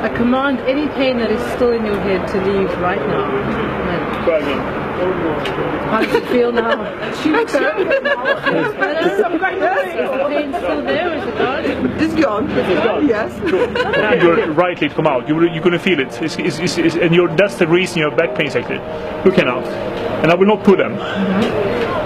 I command any pain that is still in your head to leave right now. Try again. How does it feel now? She looks so Is the pain still there or is it gone? It's gone. It's gone. Yes. And your right leg come out. You're gonna feel it. And that's the reason you have back pains actually. Look here now. And I will not pull them.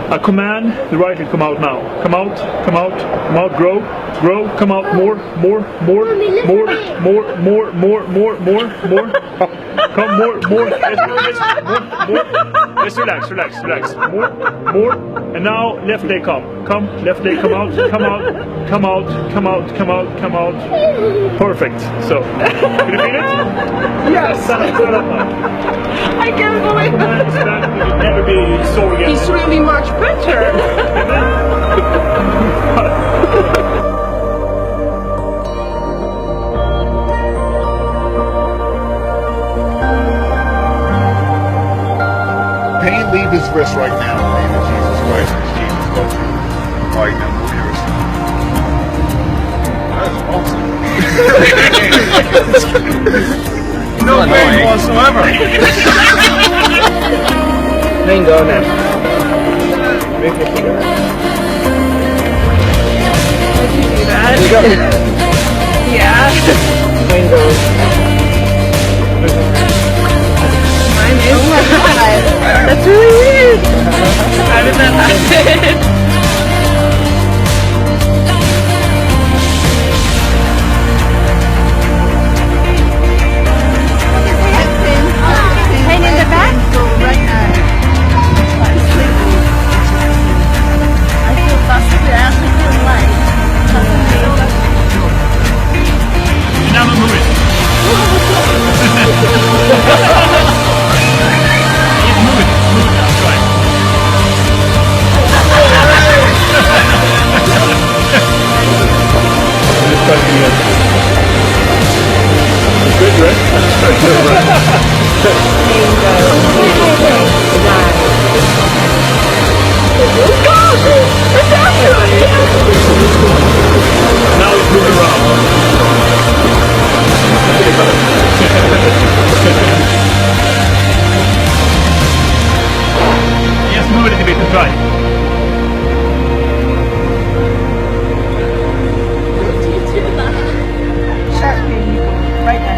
I command the right leg come out now. Come out, come out, come out, grow, grow, come out, more, more, more, more, more, more, more, more, more, more. Come more, more, yes, more, more. Yes, relax, relax, relax. More, more. And now left leg come. Come, left leg come out, come out, come out, come out, come out, come out. Perfect. So, can you feel it? Yes. Stand up now. I can't believe it. You'll never be sore again. He's really much better. Pain, leave his wrist right now. In the name of Jesus Christ. Jesus, go through. Right now, move your wrist. That's awesome. No pain whatsoever. Pain go now. Make your finger. Did you do that? Yeah. Pain goes. Mine is. That's really weird. How did that happen? Pain in the back? Right now. I feel busted. I actually feel light. Now move it. Move it now, try. Good, right? Now it's moving around. Just move it a little bit and try. Sharp pain. Right now.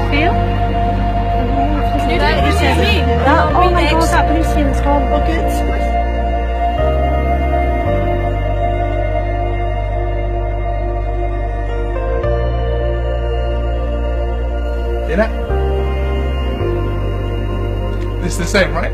Feel? Can you do it with me? Oh my god, that blue skin's gone. Okay. See that? It's the same, right?